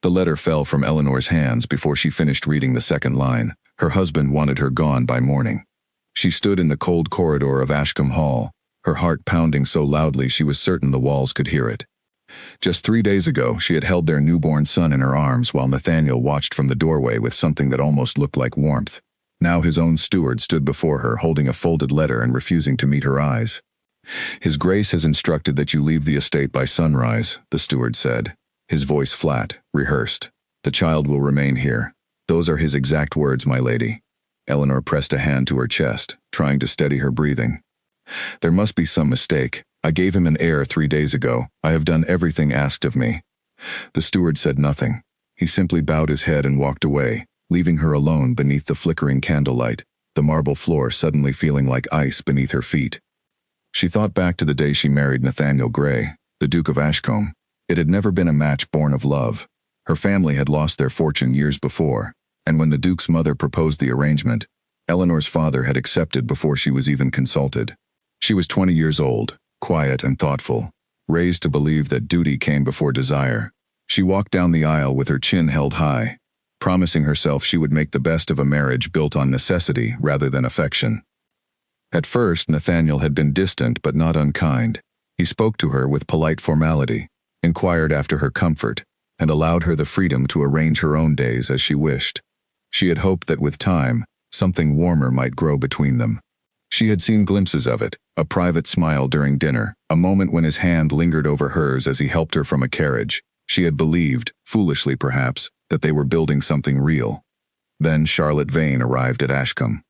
The letter fell from Eleanor's hands before she finished reading the second line. Her husband wanted her gone by morning. She stood in the cold corridor of Ashcombe Hall, her heart pounding so loudly she was certain the walls could hear it. Just 3 days ago, she had held their newborn son in her arms while Nathaniel watched from the doorway with something that almost looked like warmth. Now his own steward stood before her, holding a folded letter and refusing to meet her eyes. "His Grace has instructed that you leave the estate by sunrise," the steward said, his voice flat, rehearsed. "The child will remain here. Those are his exact words, my lady." Eleanor pressed a hand to her chest, trying to steady her breathing. "There must be some mistake. I gave him an heir 3 days ago. I have done everything asked of me." The steward said nothing. He simply bowed his head and walked away, leaving her alone beneath the flickering candlelight, the marble floor suddenly feeling like ice beneath her feet. She thought back to the day she married Nathaniel Gray, the Duke of Ashcombe. It had never been a match born of love. Her family had lost their fortune years before, and when the Duke's mother proposed the arrangement, Eleanor's father had accepted before she was even consulted. She was 20 years old, quiet and thoughtful, raised to believe that duty came before desire. She walked down the aisle with her chin held high, promising herself she would make the best of a marriage built on necessity rather than affection. At first, Nathaniel had been distant but not unkind. He spoke to her with polite formality, inquired after her comfort, and allowed her the freedom to arrange her own days as she wished. She had hoped that with time, something warmer might grow between them. She had seen glimpses of it, a private smile during dinner, a moment when his hand lingered over hers as he helped her from a carriage. She had believed, foolishly perhaps, that they were building something real. Then Charlotte Vane arrived at Ashcombe.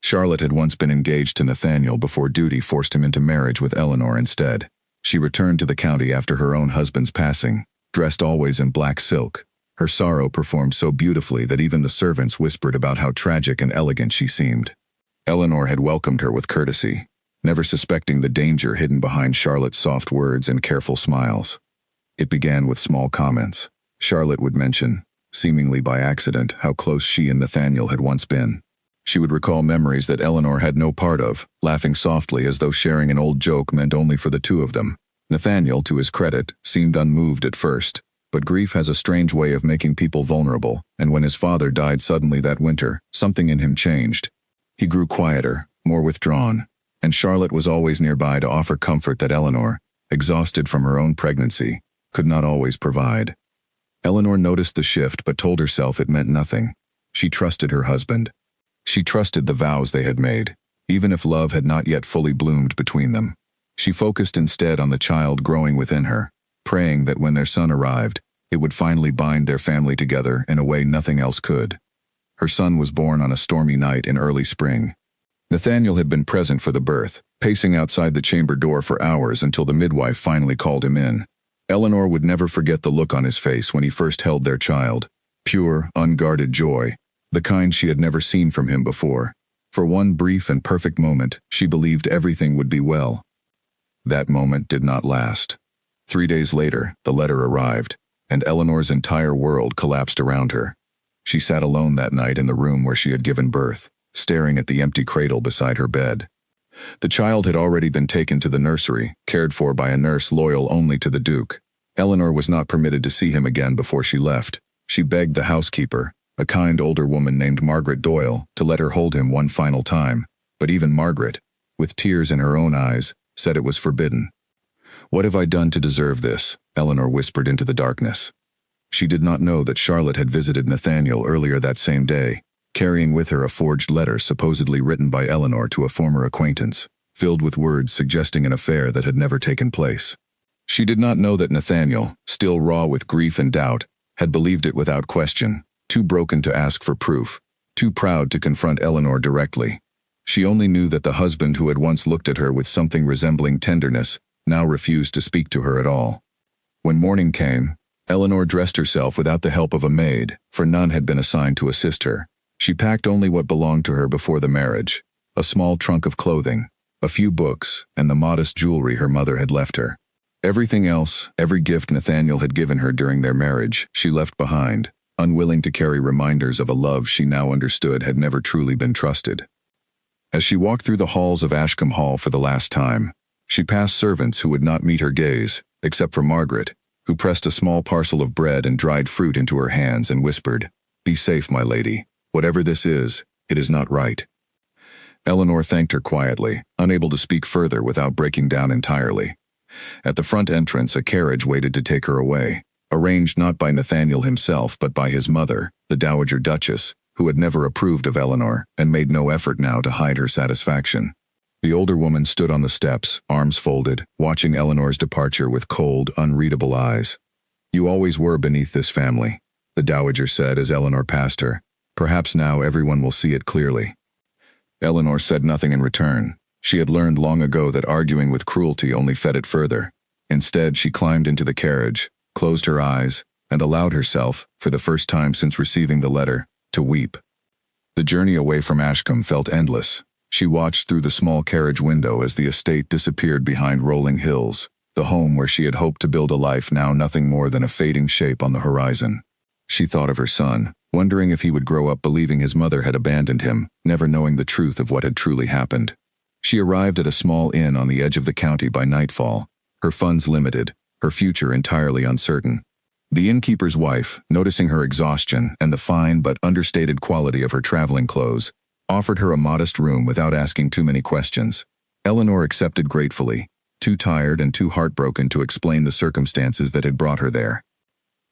Charlotte had once been engaged to Nathaniel before duty forced him into marriage with Eleanor instead. She returned to the county after her own husband's passing, dressed always in black silk. Her sorrow performed so beautifully that even the servants whispered about how tragic and elegant she seemed. Eleanor had welcomed her with courtesy, never suspecting the danger hidden behind Charlotte's soft words and careful smiles. It began with small comments. Charlotte would mention, seemingly by accident, how close she and Nathaniel had once been. She would recall memories that Eleanor had no part of, laughing softly as though sharing an old joke meant only for the two of them. Nathaniel, to his credit, seemed unmoved at first, but grief has a strange way of making people vulnerable, and when his father died suddenly that winter, something in him changed. He grew quieter, more withdrawn, and Charlotte was always nearby to offer comfort that Eleanor, exhausted from her own pregnancy, could not always provide. Eleanor noticed the shift but told herself it meant nothing. She trusted her husband. She trusted the vows they had made, even if love had not yet fully bloomed between them. She focused instead on the child growing within her, praying that when their son arrived, it would finally bind their family together in a way nothing else could. Her son was born on a stormy night in early spring. Nathaniel had been present for the birth, pacing outside the chamber door for hours until the midwife finally called him in. Eleanor would never forget the look on his face when he first held their child. Pure, unguarded joy, the kind she had never seen from him before. For one brief and perfect moment, she believed everything would be well. That moment did not last. 3 days later, the letter arrived, and Eleanor's entire world collapsed around her. She sat alone that night in the room where she had given birth, staring at the empty cradle beside her bed. The child had already been taken to the nursery, cared for by a nurse loyal only to the Duke. Eleanor was not permitted to see him again before she left. She begged the housekeeper, a kind older woman named Margaret Doyle, to let her hold him one final time, but even Margaret, with tears in her own eyes, said it was forbidden. "What have I done to deserve this?" Eleanor whispered into the darkness. She did not know that Charlotte had visited Nathaniel earlier that same day, carrying with her a forged letter supposedly written by Eleanor to a former acquaintance, filled with words suggesting an affair that had never taken place. She did not know that Nathaniel, still raw with grief and doubt, had believed it without question, too broken to ask for proof, too proud to confront Eleanor directly. She only knew that the husband who had once looked at her with something resembling tenderness now refused to speak to her at all. When morning came, Eleanor dressed herself without the help of a maid, for none had been assigned to assist her. She packed only what belonged to her before the marriage, a small trunk of clothing, a few books, and the modest jewelry her mother had left her. Everything else, every gift Nathaniel had given her during their marriage, she left behind, unwilling to carry reminders of a love she now understood had never truly been trusted. As she walked through the halls of Ashcombe Hall for the last time, she passed servants who would not meet her gaze, except for Margaret, who pressed a small parcel of bread and dried fruit into her hands and whispered, "Be safe, my lady. Whatever this is, it is not right." Eleanor thanked her quietly, unable to speak further without breaking down entirely. At the front entrance, a carriage waited to take her away, arranged not by Nathaniel himself but by his mother, the Dowager Duchess, who had never approved of Eleanor and made no effort now to hide her satisfaction. The older woman stood on the steps, arms folded, watching Eleanor's departure with cold, unreadable eyes. "You always were beneath this family," the Dowager said as Eleanor passed her. "Perhaps now everyone will see it clearly." Eleanor said nothing in return. She had learned long ago that arguing with cruelty only fed it further. Instead, she climbed into the carriage, closed her eyes, and allowed herself, for the first time since receiving the letter, to weep. The journey away from Ashcombe felt endless. She watched through the small carriage window as the estate disappeared behind rolling hills, the home where she had hoped to build a life now nothing more than a fading shape on the horizon. She thought of her son, wondering if he would grow up believing his mother had abandoned him, never knowing the truth of what had truly happened. She arrived at a small inn on the edge of the county by nightfall, her funds limited, her future entirely uncertain. The innkeeper's wife, noticing her exhaustion and the fine but understated quality of her traveling clothes, offered her a modest room without asking too many questions. Eleanor accepted gratefully, too tired and too heartbroken to explain the circumstances that had brought her there.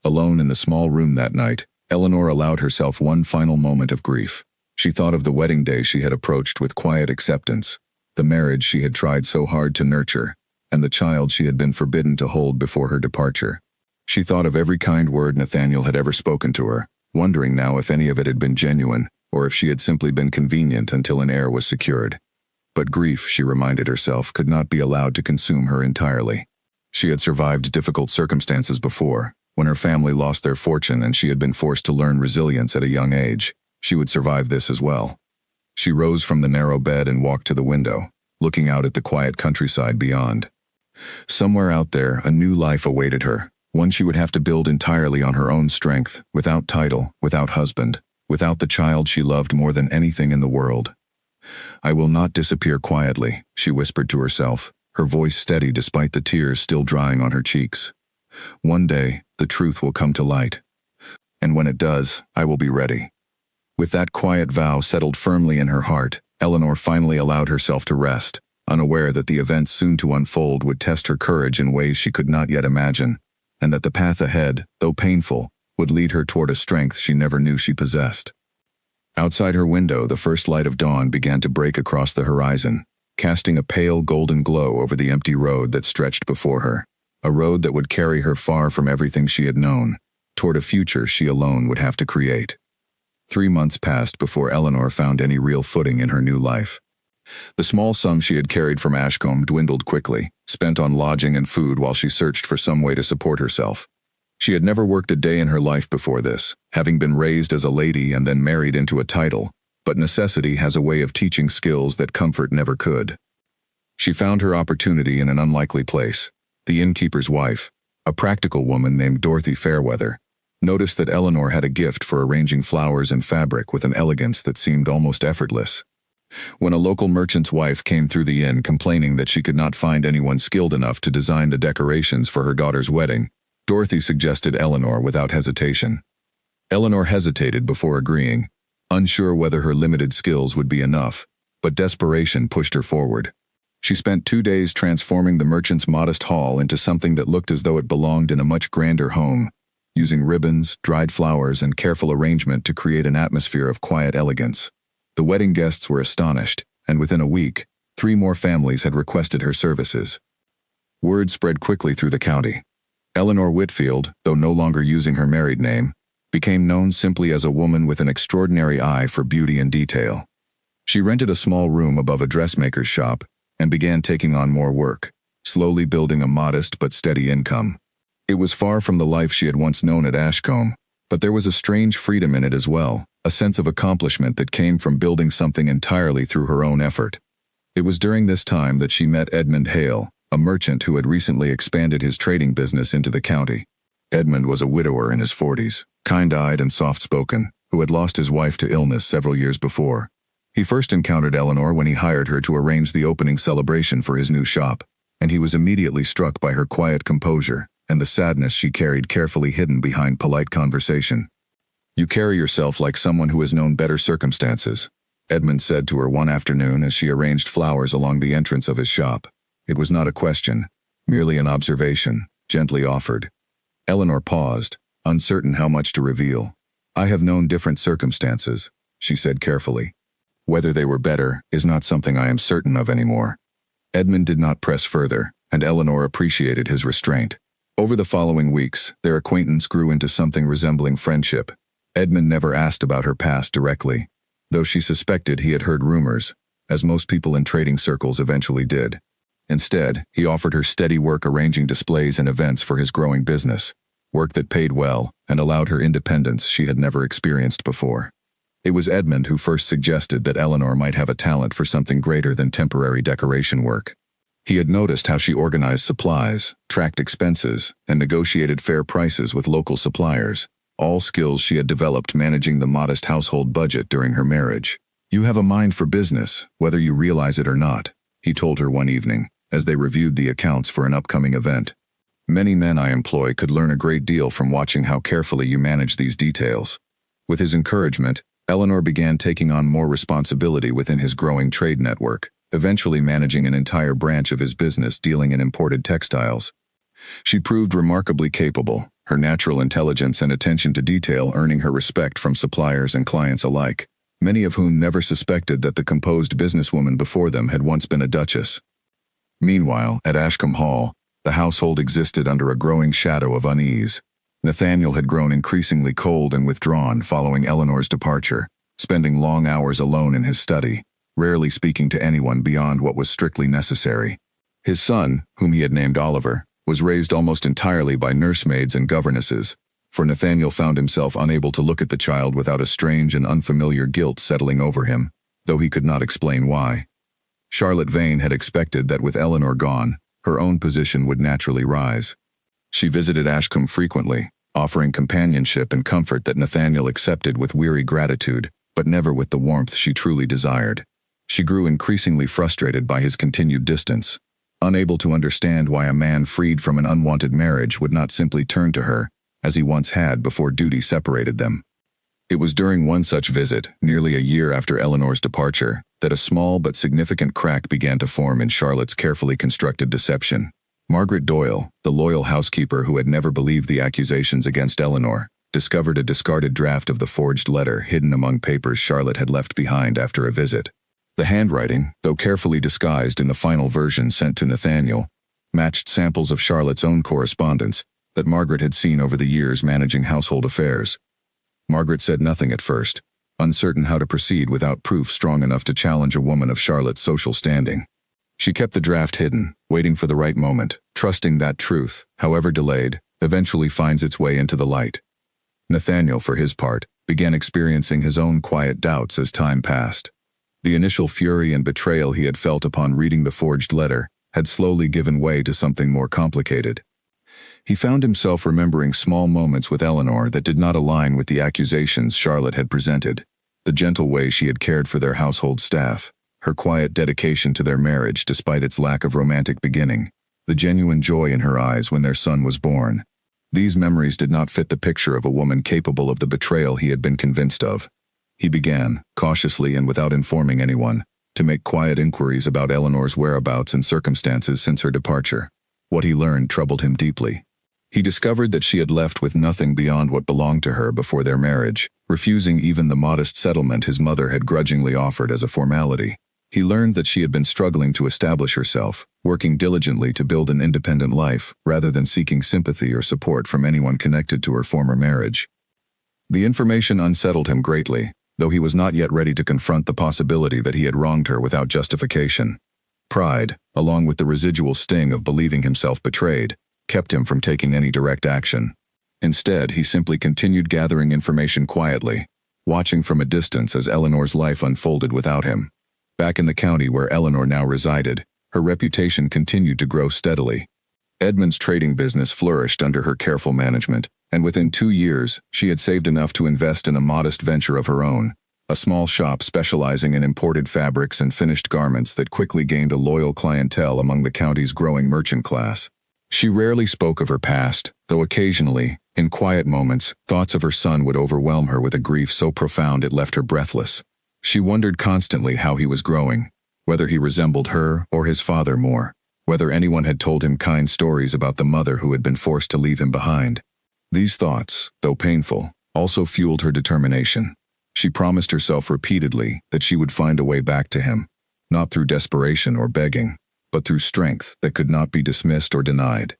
Alone in the small room that night, Eleanor allowed herself one final moment of grief. She thought of the wedding day she had approached with quiet acceptance, the marriage she had tried so hard to nurture, and the child she had been forbidden to hold before her departure. She thought of every kind word Nathaniel had ever spoken to her, wondering now if any of it had been genuine, or if she had simply been convenient until an heir was secured. But grief, she reminded herself, could not be allowed to consume her entirely. She had survived difficult circumstances before, when her family lost their fortune and she had been forced to learn resilience at a young age. She would survive this as well. She rose from the narrow bed and walked to the window, looking out at the quiet countryside beyond. Somewhere out there, a new life awaited her, one she would have to build entirely on her own strength, without title, without husband, without the child she loved more than anything in the world. "I will not disappear quietly," she whispered to herself, her voice steady despite the tears still drying on her cheeks. "One day, the truth will come to light. And when it does, I will be ready." With that quiet vow settled firmly in her heart, Eleanor finally allowed herself to rest, unaware that the events soon to unfold would test her courage in ways she could not yet imagine, and that the path ahead, though painful, would lead her toward a strength she never knew she possessed. Outside her window, the first light of dawn began to break across the horizon, casting a pale golden glow over the empty road that stretched before her, a road that would carry her far from everything she had known, toward a future she alone would have to create. 3 months passed before Eleanor found any real footing in her new life. The small sum she had carried from Ashcombe dwindled quickly, spent on lodging and food while she searched for some way to support herself. She had never worked a day in her life before this, having been raised as a lady and then married into a title, but necessity has a way of teaching skills that comfort never could. She found her opportunity in an unlikely place. The innkeeper's wife, a practical woman named Dorothy Fairweather, noticed that Eleanor had a gift for arranging flowers and fabric with an elegance that seemed almost effortless. When a local merchant's wife came through the inn complaining that she could not find anyone skilled enough to design the decorations for her daughter's wedding, Dorothy suggested Eleanor without hesitation. Eleanor hesitated before agreeing, unsure whether her limited skills would be enough, but desperation pushed her forward. She spent 2 days transforming the merchant's modest hall into something that looked as though it belonged in a much grander home, using ribbons, dried flowers, and careful arrangement to create an atmosphere of quiet elegance. The wedding guests were astonished, and within a week, 3 more families had requested her services. Word spread quickly through the county. Eleanor Whitfield, though no longer using her married name, became known simply as a woman with an extraordinary eye for beauty and detail. She rented a small room above a dressmaker's shop and began taking on more work, slowly building a modest but steady income. It was far from the life she had once known at Ashcombe, but there was a strange freedom in it as well, a sense of accomplishment that came from building something entirely through her own effort. It was during this time that she met Edmund Hale, a merchant who had recently expanded his trading business into the county. Edmund was a widower in his 40s, kind-eyed and soft-spoken, who had lost his wife to illness several years before. He first encountered Eleanor when he hired her to arrange the opening celebration for his new shop, and he was immediately struck by her quiet composure, and the sadness she carried carefully hidden behind polite conversation. "You carry yourself like someone who has known better circumstances," Edmund said to her one afternoon as she arranged flowers along the entrance of his shop. It was not a question, merely an observation, gently offered. Eleanor paused, uncertain how much to reveal. "I have known different circumstances," she said carefully. "Whether they were better is not something I am certain of anymore." Edmund did not press further, and Eleanor appreciated his restraint. Over the following weeks, their acquaintance grew into something resembling friendship. Edmund never asked about her past directly, though she suspected he had heard rumors, as most people in trading circles eventually did. Instead, he offered her steady work arranging displays and events for his growing business, work that paid well and allowed her independence she had never experienced before. It was Edmund who first suggested that Eleanor might have a talent for something greater than temporary decoration work. He had noticed how she organized supplies, tracked expenses, and negotiated fair prices with local suppliers, all skills she had developed managing the modest household budget during her marriage. "You have a mind for business, whether you realize it or not," he told her one evening, as they reviewed the accounts for an upcoming event. "Many men I employ could learn a great deal from watching how carefully you manage these details." With his encouragement, Eleanor began taking on more responsibility within his growing trade network, eventually managing an entire branch of his business dealing in imported textiles. She proved remarkably capable, her natural intelligence and attention to detail earning her respect from suppliers and clients alike, many of whom never suspected that the composed businesswoman before them had once been a duchess. Meanwhile, at Ashcombe Hall, the household existed under a growing shadow of unease. Nathaniel had grown increasingly cold and withdrawn following Eleanor's departure, spending long hours alone in his study, rarely speaking to anyone beyond what was strictly necessary. His son, whom he had named Oliver, was raised almost entirely by nursemaids and governesses, for Nathaniel found himself unable to look at the child without a strange and unfamiliar guilt settling over him, though he could not explain why. Charlotte Vane had expected that with Eleanor gone, her own position would naturally rise. She visited Ashcombe frequently, offering companionship and comfort that Nathaniel accepted with weary gratitude, but never with the warmth she truly desired. She grew increasingly frustrated by his continued distance, unable to understand why a man freed from an unwanted marriage would not simply turn to her, as he once had before duty separated them. It was during one such visit, nearly a year after Eleanor's departure, that a small but significant crack began to form in Charlotte's carefully constructed deception. Margaret Doyle, the loyal housekeeper who had never believed the accusations against Eleanor, discovered a discarded draft of the forged letter hidden among papers Charlotte had left behind after a visit. The handwriting, though carefully disguised in the final version sent to Nathaniel, matched samples of Charlotte's own correspondence that Margaret had seen over the years managing household affairs. Margaret said nothing at first, uncertain how to proceed without proof strong enough to challenge a woman of Charlotte's social standing. She kept the draft hidden, waiting for the right moment, trusting that truth, however delayed, eventually finds its way into the light. Nathaniel, for his part, began experiencing his own quiet doubts as time passed. The initial fury and betrayal he had felt upon reading the forged letter had slowly given way to something more complicated. He found himself remembering small moments with Eleanor that did not align with the accusations Charlotte had presented, the gentle way she had cared for their household staff, her quiet dedication to their marriage despite its lack of romantic beginning, the genuine joy in her eyes when their son was born. These memories did not fit the picture of a woman capable of the betrayal he had been convinced of. He began, cautiously and without informing anyone, to make quiet inquiries about Eleanor's whereabouts and circumstances since her departure. What he learned troubled him deeply. He discovered that she had left with nothing beyond what belonged to her before their marriage, refusing even the modest settlement his mother had grudgingly offered as a formality. He learned that she had been struggling to establish herself, working diligently to build an independent life rather than seeking sympathy or support from anyone connected to her former marriage. The information unsettled him greatly, though he was not yet ready to confront the possibility that he had wronged her without justification. Pride, along with the residual sting of believing himself betrayed, kept him from taking any direct action. Instead, he simply continued gathering information quietly, watching from a distance as Eleanor's life unfolded without him. Back in the county where Eleanor now resided, her reputation continued to grow steadily. Edmund's trading business flourished under her careful management, and within 2 years, she had saved enough to invest in a modest venture of her own, a small shop specializing in imported fabrics and finished garments that quickly gained a loyal clientele among the county's growing merchant class. She rarely spoke of her past, though occasionally, in quiet moments, thoughts of her son would overwhelm her with a grief so profound it left her breathless. She wondered constantly how he was growing, whether he resembled her or his father more, whether anyone had told him kind stories about the mother who had been forced to leave him behind. These thoughts, though painful, also fueled her determination. She promised herself repeatedly that she would find a way back to him, not through desperation or begging, but through strength that could not be dismissed or denied.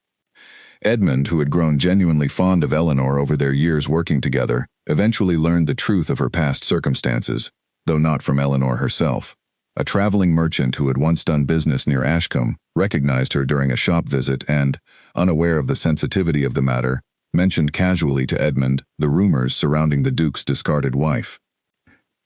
Edmund, who had grown genuinely fond of Eleanor over their years working together, eventually learned the truth of her past circumstances, though not from Eleanor herself. A traveling merchant who had once done business near Ashcombe recognized her during a shop visit and, unaware of the sensitivity of the matter, mentioned casually to Edmund the rumors surrounding the Duke's discarded wife.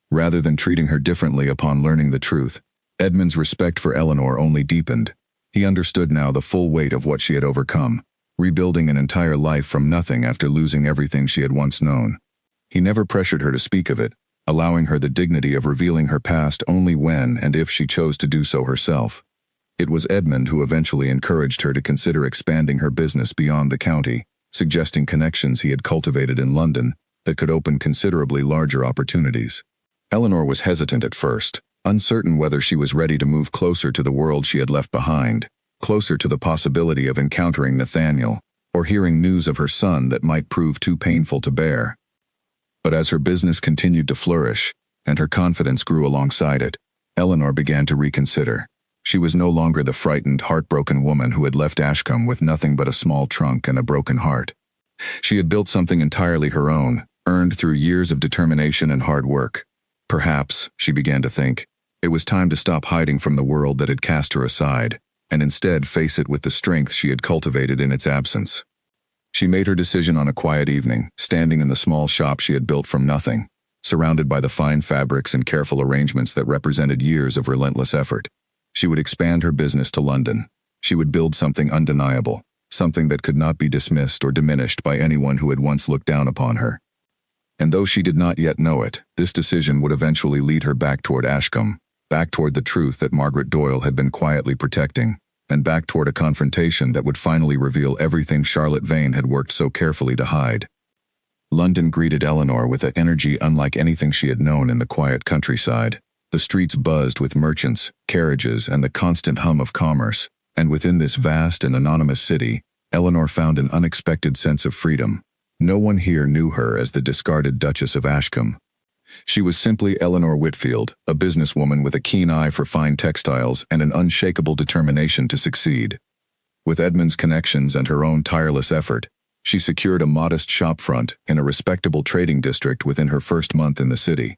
Rather than treating her differently upon learning the truth, Edmund's respect for Eleanor only deepened. He understood now the full weight of what she had overcome, rebuilding an entire life from nothing after losing everything she had once known. He never pressured her to speak of it, allowing her the dignity of revealing her past only when and if she chose to do so herself. It was Edmund who eventually encouraged her to consider expanding her business beyond the county, suggesting connections he had cultivated in London that could open considerably larger opportunities. Eleanor was hesitant at first, uncertain whether she was ready to move closer to the world she had left behind, closer to the possibility of encountering Nathaniel, or hearing news of her son that might prove too painful to bear. But as her business continued to flourish, and her confidence grew alongside it, Eleanor began to reconsider. She was no longer the frightened, heartbroken woman who had left Ashcombe with nothing but a small trunk and a broken heart. She had built something entirely her own, earned through years of determination and hard work. Perhaps, she began to think, it was time to stop hiding from the world that had cast her aside, and instead face it with the strength she had cultivated in its absence. She made her decision on a quiet evening, standing in the small shop she had built from nothing, surrounded by the fine fabrics and careful arrangements that represented years of relentless effort. She would expand her business to London. She would build something undeniable, something that could not be dismissed or diminished by anyone who had once looked down upon her. And though she did not yet know it, this decision would eventually lead her back toward Ashcombe, back toward the truth that Margaret Doyle had been quietly protecting, and back toward a confrontation that would finally reveal everything Charlotte Vane had worked so carefully to hide. London greeted Eleanor with an energy unlike anything she had known in the quiet countryside. The streets buzzed with merchants, carriages, and the constant hum of commerce, and within this vast and anonymous city, Eleanor found an unexpected sense of freedom. No one here knew her as the discarded Duchess of Ashcombe. She was simply Eleanor Whitfield, a businesswoman with a keen eye for fine textiles and an unshakable determination to succeed. With Edmund's connections and her own tireless effort, she secured a modest shopfront in a respectable trading district within her first month in the city.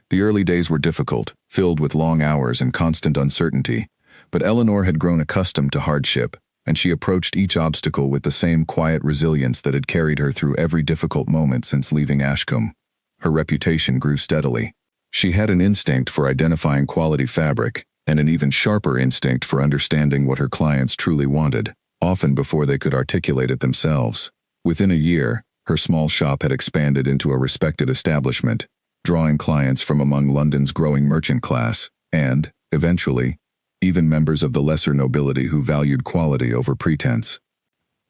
The early days were difficult, filled with long hours and constant uncertainty, but Eleanor had grown accustomed to hardship, and she approached each obstacle with the same quiet resilience that had carried her through every difficult moment since leaving Ashcombe. Her reputation grew steadily. She had an instinct for identifying quality fabric, and an even sharper instinct for understanding what her clients truly wanted, often before they could articulate it themselves. Within a year, her small shop had expanded into a respected establishment, drawing clients from among London's growing merchant class, and, eventually, even members of the lesser nobility who valued quality over pretense.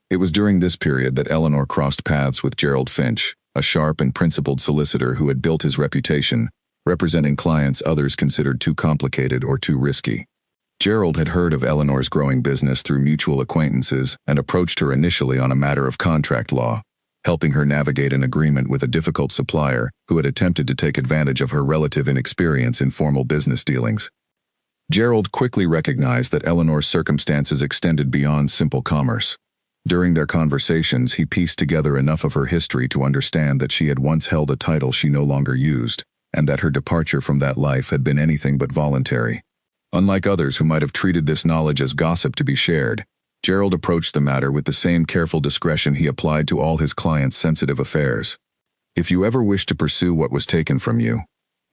It was during this period that Eleanor crossed paths with Gerald Finch, a sharp and principled solicitor who had built his reputation, representing clients others considered too complicated or too risky. Gerald had heard of Eleanor's growing business through mutual acquaintances and approached her initially on a matter of contract law, helping her navigate an agreement with a difficult supplier who had attempted to take advantage of her relative inexperience in formal business dealings. Gerald quickly recognized that Eleanor's circumstances extended beyond simple commerce. During their conversations, he pieced together enough of her history to understand that she had once held a title she no longer used, and that her departure from that life had been anything but voluntary. Unlike others who might have treated this knowledge as gossip to be shared, Gerald approached the matter with the same careful discretion he applied to all his clients' sensitive affairs. "If you ever wish to pursue what was taken from you,"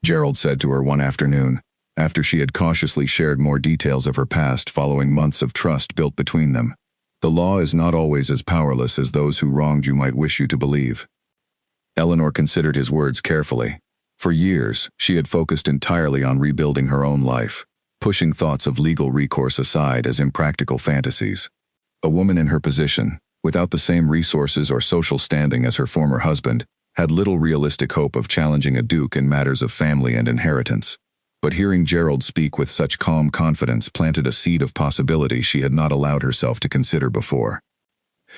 Gerald said to her one afternoon, after she had cautiously shared more details of her past following months of trust built between them, "the law is not always as powerless as those who wronged you might wish you to believe." Eleanor considered his words carefully. For years, she had focused entirely on rebuilding her own life, pushing thoughts of legal recourse aside as impractical fantasies. A woman in her position, without the same resources or social standing as her former husband, had little realistic hope of challenging a duke in matters of family and inheritance. But hearing Gerald speak with such calm confidence planted a seed of possibility she had not allowed herself to consider before.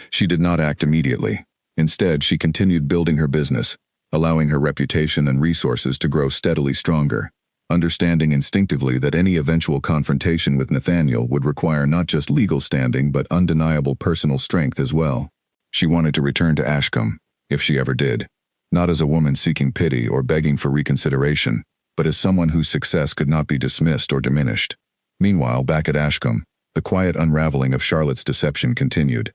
She did not act immediately. Instead, she continued building her business, allowing her reputation and resources to grow steadily stronger, understanding instinctively that any eventual confrontation with Nathaniel would require not just legal standing but undeniable personal strength as well. She wanted to return to Ashcombe, if she ever did, not as a woman seeking pity or begging for reconsideration, but as someone whose success could not be dismissed or diminished. Meanwhile, back at Ashcombe, the quiet unraveling of Charlotte's deception continued.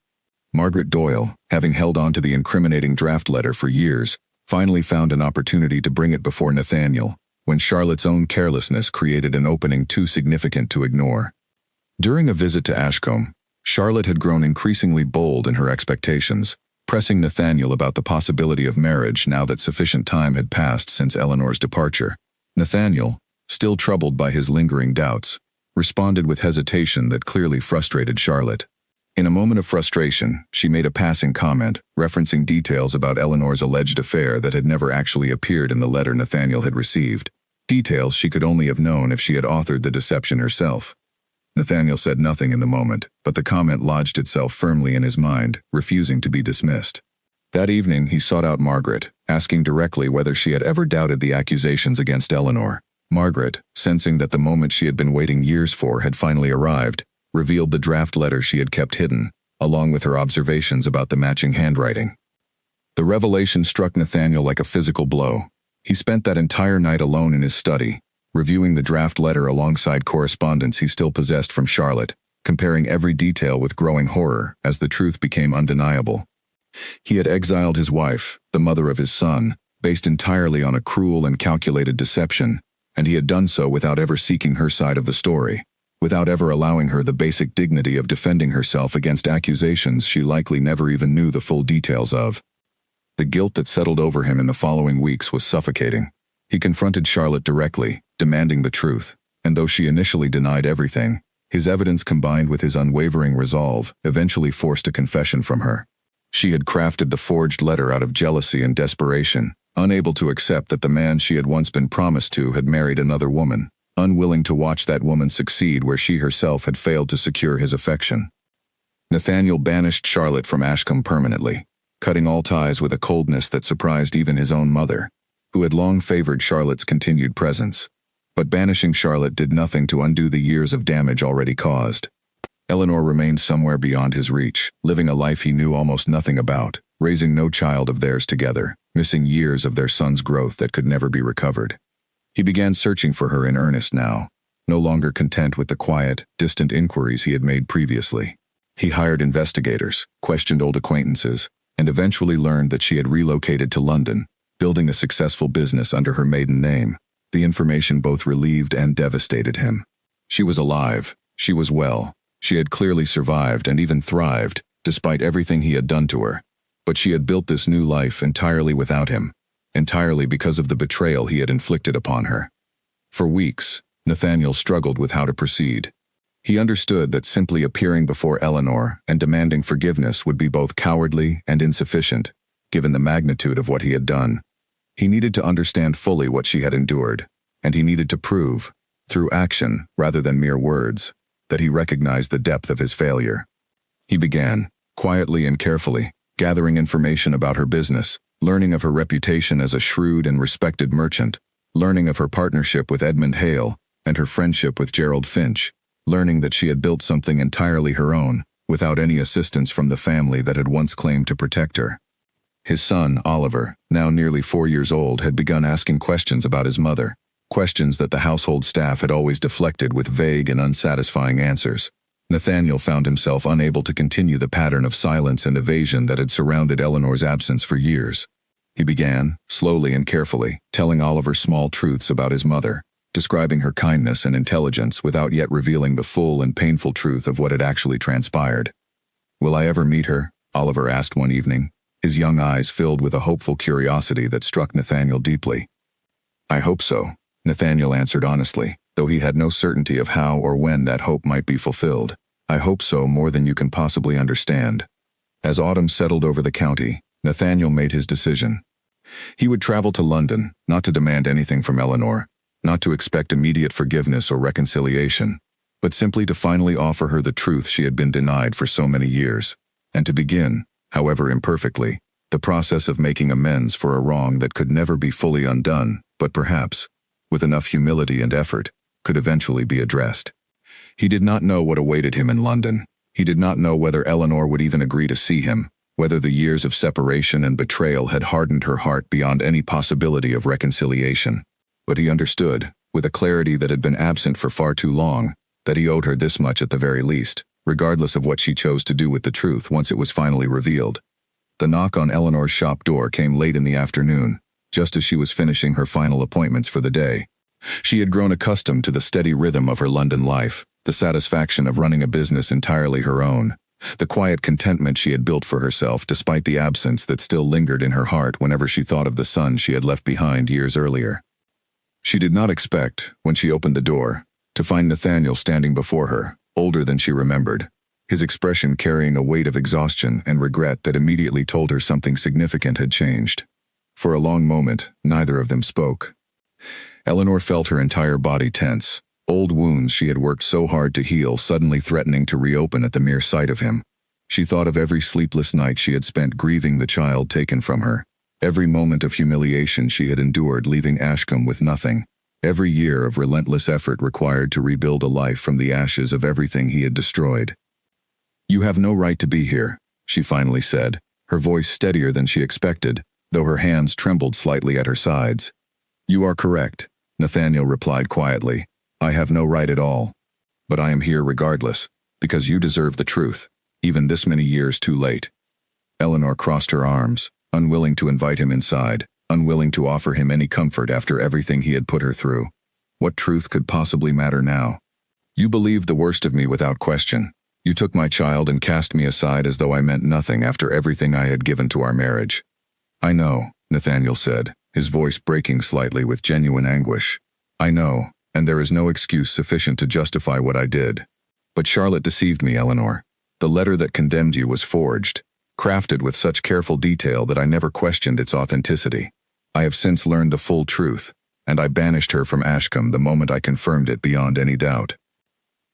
Margaret Doyle, having held on to the incriminating draft letter for years, finally found an opportunity to bring it before Nathaniel, when Charlotte's own carelessness created an opening too significant to ignore. During a visit to Ashcombe, Charlotte had grown increasingly bold in her expectations, pressing Nathaniel about the possibility of marriage now that sufficient time had passed since Eleanor's departure. Nathaniel, still troubled by his lingering doubts, responded with hesitation that clearly frustrated Charlotte. In a moment of frustration, she made a passing comment, referencing details about Eleanor's alleged affair that had never actually appeared in the letter Nathaniel had received, details she could only have known if she had authored the deception herself. Nathaniel said nothing in the moment, but the comment lodged itself firmly in his mind, refusing to be dismissed. That evening he sought out Margaret, asking directly whether she had ever doubted the accusations against Eleanor. Margaret, sensing that the moment she had been waiting years for had finally arrived, revealed the draft letter she had kept hidden, along with her observations about the matching handwriting. The revelation struck Nathaniel like a physical blow. He spent that entire night alone in his study, reviewing the draft letter alongside correspondence he still possessed from Charlotte, comparing every detail with growing horror as the truth became undeniable. He had exiled his wife, the mother of his son, based entirely on a cruel and calculated deception, and he had done so without ever seeking her side of the story, without ever allowing her the basic dignity of defending herself against accusations she likely never even knew the full details of. The guilt that settled over him in the following weeks was suffocating. He confronted Charlotte directly, demanding the truth, and though she initially denied everything, his evidence combined with his unwavering resolve eventually forced a confession from her. She had crafted the forged letter out of jealousy and desperation, unable to accept that the man she had once been promised to had married another woman, unwilling to watch that woman succeed where she herself had failed to secure his affection. Nathaniel banished Charlotte from Ashcombe permanently, cutting all ties with a coldness that surprised even his own mother, who had long favored Charlotte's continued presence. But banishing Charlotte did nothing to undo the years of damage already caused. Eleanor remained somewhere beyond his reach, living a life he knew almost nothing about, raising no child of theirs together, missing years of their son's growth that could never be recovered. He began searching for her in earnest now, no longer content with the quiet, distant inquiries he had made previously. He hired investigators, questioned old acquaintances, and eventually learned that she had relocated to London, building a successful business under her maiden name. The information both relieved and devastated him. She was alive, she was well, she had clearly survived and even thrived, despite everything he had done to her. But she had built this new life entirely without him, entirely because of the betrayal he had inflicted upon her. For weeks, Nathaniel struggled with how to proceed. He understood that simply appearing before Eleanor and demanding forgiveness would be both cowardly and insufficient, given the magnitude of what he had done. He needed to understand fully what she had endured, and he needed to prove, through action rather than mere words, that he recognized the depth of his failure. He began, quietly and carefully, gathering information about her business, learning of her reputation as a shrewd and respected merchant, learning of her partnership with Edmund Hale and her friendship with Gerald Finch, learning that she had built something entirely her own, without any assistance from the family that had once claimed to protect her. His son, Oliver, now nearly 4 years old, had begun asking questions about his mother, questions that the household staff had always deflected with vague and unsatisfying answers. Nathaniel found himself unable to continue the pattern of silence and evasion that had surrounded Eleanor's absence for years. He began, slowly and carefully, telling Oliver small truths about his mother, describing her kindness and intelligence without yet revealing the full and painful truth of what had actually transpired. "Will I ever meet her?" Oliver asked one evening, his young eyes filled with a hopeful curiosity that struck Nathaniel deeply. "I hope so," Nathaniel answered honestly, though he had no certainty of how or when that hope might be fulfilled. I hope so, more than you can possibly understand. As autumn settled over the county, Nathaniel made his decision. He would travel to London, not to demand anything from Eleanor, not to expect immediate forgiveness or reconciliation, but simply to finally offer her the truth she had been denied for so many years, and to begin, however imperfectly, the process of making amends for a wrong that could never be fully undone, but perhaps, with enough humility and effort, could eventually be addressed. He did not know what awaited him in London. He did not know whether Eleanor would even agree to see him, whether the years of separation and betrayal had hardened her heart beyond any possibility of reconciliation. But he understood, with a clarity that had been absent for far too long, that he owed her this much at the very least, regardless of what she chose to do with the truth once it was finally revealed. The knock on Eleanor's shop door came late in the afternoon, just as she was finishing her final appointments for the day. She had grown accustomed to the steady rhythm of her London life, the satisfaction of running a business entirely her own, the quiet contentment she had built for herself despite the absence that still lingered in her heart whenever she thought of the son she had left behind years earlier. She did not expect, when she opened the door, to find Nathaniel standing before her, older than she remembered, his expression carrying a weight of exhaustion and regret that immediately told her something significant had changed. For a long moment, neither of them spoke. Eleanor felt her entire body tense, old wounds she had worked so hard to heal suddenly threatening to reopen at the mere sight of him. She thought of every sleepless night she had spent grieving the child taken from her, every moment of humiliation she had endured leaving Ashcombe with nothing, every year of relentless effort required to rebuild a life from the ashes of everything he had destroyed. "You have no right to be here," she finally said, her voice steadier than she expected, though her hands trembled slightly at her sides. "You are correct," Nathaniel replied quietly. "I have no right at all. But I am here regardless, because you deserve the truth, even this many years too late." Eleanor crossed her arms, unwilling to invite him inside, unwilling to offer him any comfort after everything he had put her through. What truth could possibly matter now? "You believed the worst of me without question. You took my child and cast me aside as though I meant nothing after everything I had given to our marriage." "I know," Nathaniel said, his voice breaking slightly with genuine anguish. "I know, and there is no excuse sufficient to justify what I did. But Charlotte deceived me, Eleanor. The letter that condemned you was forged, crafted with such careful detail that I never questioned its authenticity. I have since learned the full truth, and I banished her from Ashcombe the moment I confirmed it beyond any doubt."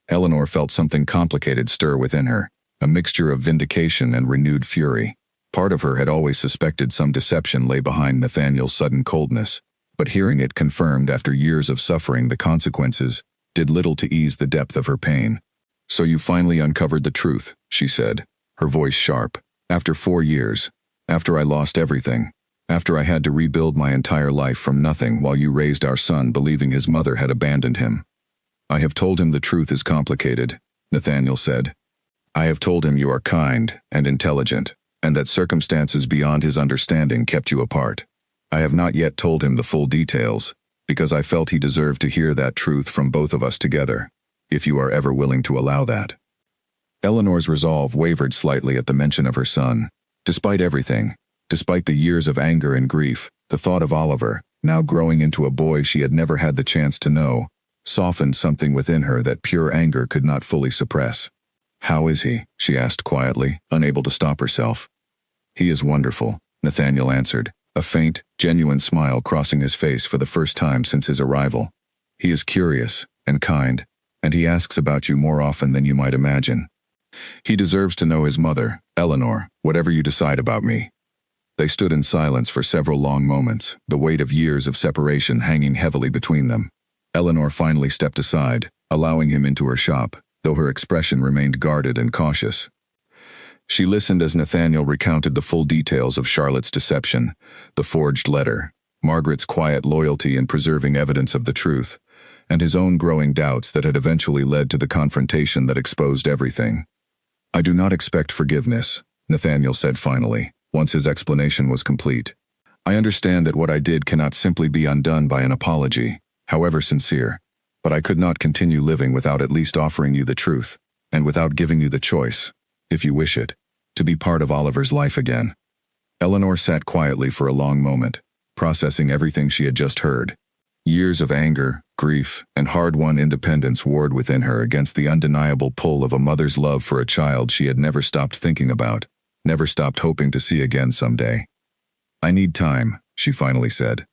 Eleanor felt something complicated stir within her, a mixture of vindication and renewed fury. Part of her had always suspected some deception lay behind Nathaniel's sudden coldness, but hearing it confirmed after years of suffering the consequences did little to ease the depth of her pain. "So you finally uncovered the truth," she said, her voice sharp. "After 4 years, after I lost everything, after I had to rebuild my entire life from nothing while you raised our son believing his mother had abandoned him." "I have told him the truth is complicated," Nathaniel said. "I have told him you are kind and intelligent, and that circumstances beyond his understanding kept you apart. I have not yet told him the full details, because I felt he deserved to hear that truth from both of us together, if you are ever willing to allow that." Eleanor's resolve wavered slightly at the mention of her son. Despite everything, despite the years of anger and grief, the thought of Oliver, now growing into a boy she had never had the chance to know, softened something within her that pure anger could not fully suppress. "How is he?" she asked quietly, unable to stop herself. "He is wonderful," Nathaniel answered, a faint, genuine smile crossing his face for the first time since his arrival. "He is curious and kind, and he asks about you more often than you might imagine. He deserves to know his mother, Eleanor, whatever you decide about me." They stood in silence for several long moments, the weight of years of separation hanging heavily between them. Eleanor finally stepped aside, allowing him into her shop, though her expression remained guarded and cautious. She listened as Nathaniel recounted the full details of Charlotte's deception, the forged letter, Margaret's quiet loyalty in preserving evidence of the truth, and his own growing doubts that had eventually led to the confrontation that exposed everything. "I do not expect forgiveness," Nathaniel said finally, once his explanation was complete. "I understand that what I did cannot simply be undone by an apology, however sincere, but I could not continue living without at least offering you the truth, and without giving you the choice, if you wish it, to be part of Oliver's life again." Eleanor sat quietly for a long moment, processing everything she had just heard. Years of anger, grief, and hard-won independence warred within her against the undeniable pull of a mother's love for a child she had never stopped thinking about, never stopped hoping to see again someday. "I need time," she finally said.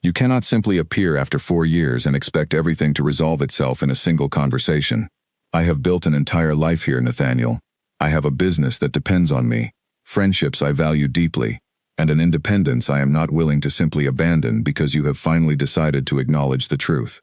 "You cannot simply appear after 4 years and expect everything to resolve itself in a single conversation. I have built an entire life here, Nathaniel. I have a business that depends on me, friendships I value deeply, and an independence I am not willing to simply abandon because you have finally decided to acknowledge the truth."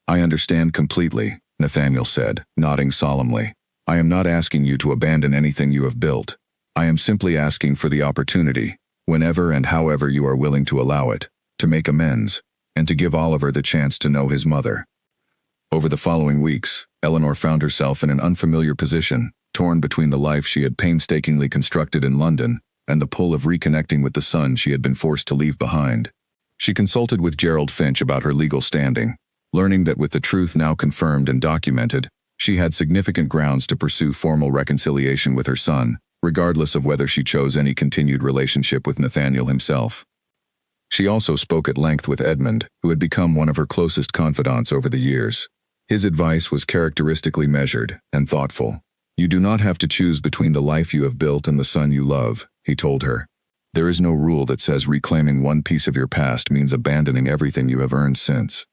"I understand completely," Nathaniel said, nodding solemnly. "I am not asking you to abandon anything you have built. I am simply asking for the opportunity, whenever and however you are willing to allow it, to make amends, and to give Oliver the chance to know his mother." Over the following weeks, Eleanor found herself in an unfamiliar position, torn between the life she had painstakingly constructed in London and the pull of reconnecting with the son she had been forced to leave behind. She consulted with Gerald Finch about her legal standing, learning that with the truth now confirmed and documented, she had significant grounds to pursue formal reconciliation with her son, regardless of whether she chose any continued relationship with Nathaniel himself. She also spoke at length with Edmund, who had become one of her closest confidants over the years. His advice was characteristically measured and thoughtful. "You do not have to choose between the life you have built and the son you love," he told her. "There is no rule that says reclaiming one piece of your past means abandoning everything you have earned since."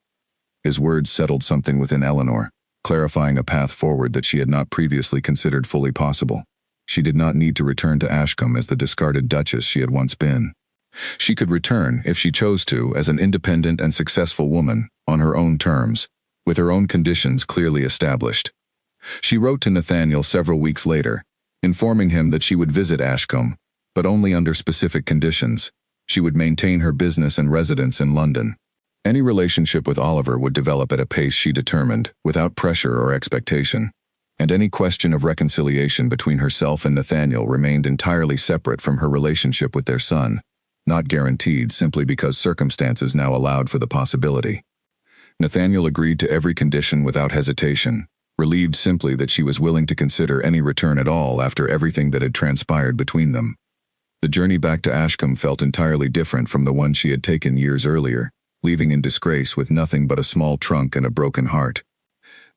His words settled something within Eleanor, clarifying a path forward that she had not previously considered fully possible. She did not need to return to Ashcombe as the discarded duchess she had once been. She could return, if she chose to, as an independent and successful woman, on her own terms, with her own conditions clearly established. She wrote to Nathaniel several weeks later, informing him that she would visit Ashcombe, but only under specific conditions. She would maintain her business and residence in London. Any relationship with Oliver would develop at a pace she determined, without pressure or expectation. And any question of reconciliation between herself and Nathaniel remained entirely separate from her relationship with their son, not guaranteed simply because circumstances now allowed for the possibility. Nathaniel agreed to every condition without hesitation, relieved simply that she was willing to consider any return at all after everything that had transpired between them. The journey back to Ashcombe felt entirely different from the one she had taken years earlier, leaving in disgrace with nothing but a small trunk and a broken heart.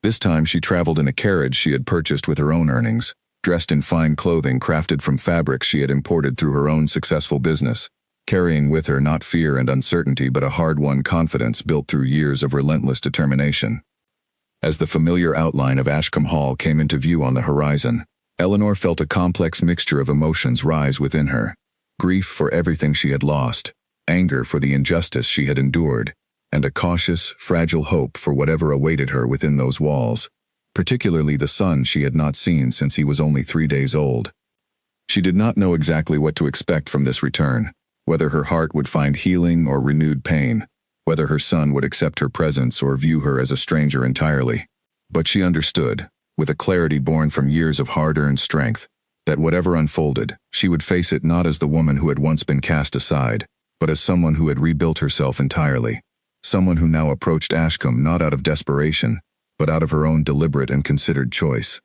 This time she traveled in a carriage she had purchased with her own earnings, dressed in fine clothing crafted from fabrics she had imported through her own successful business, carrying with her not fear and uncertainty but a hard-won confidence built through years of relentless determination. As the familiar outline of Ashcombe Hall came into view on the horizon, Eleanor felt a complex mixture of emotions rise within her: grief for everything she had lost, anger for the injustice she had endured, and a cautious, fragile hope for whatever awaited her within those walls, particularly the son she had not seen since he was only 3 days old. She did not know exactly what to expect from this return, whether her heart would find healing or renewed pain, whether her son would accept her presence or view her as a stranger entirely. But she understood, with a clarity born from years of hard-earned strength, that whatever unfolded, she would face it not as the woman who had once been cast aside, but as someone who had rebuilt herself entirely. Someone who now approached Ashcombe not out of desperation, but out of her own deliberate and considered choice.